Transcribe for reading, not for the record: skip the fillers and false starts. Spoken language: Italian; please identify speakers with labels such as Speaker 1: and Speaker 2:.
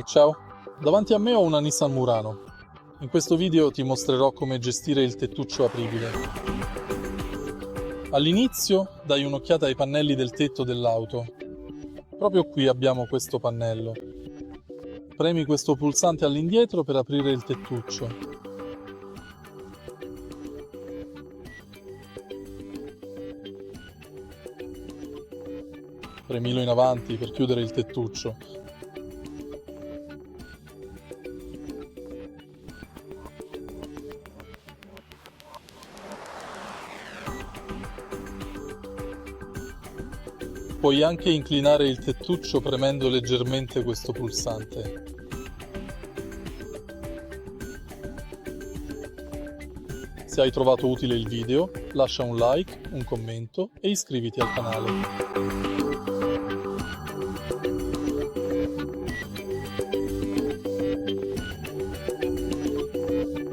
Speaker 1: Ciao, davanti a me ho una Nissan Murano. In questo video ti mostrerò come gestire il tettuccio apribile. All'inizio dai un'occhiata ai pannelli del tetto dell'auto. Proprio qui abbiamo questo pannello. Premi questo pulsante all'indietro per aprire il tettuccio. Premilo in avanti per chiudere il tettuccio. Puoi anche inclinare il tettuccio premendo leggermente questo pulsante. Se hai trovato utile il video, lascia un like, un commento e iscriviti al canale.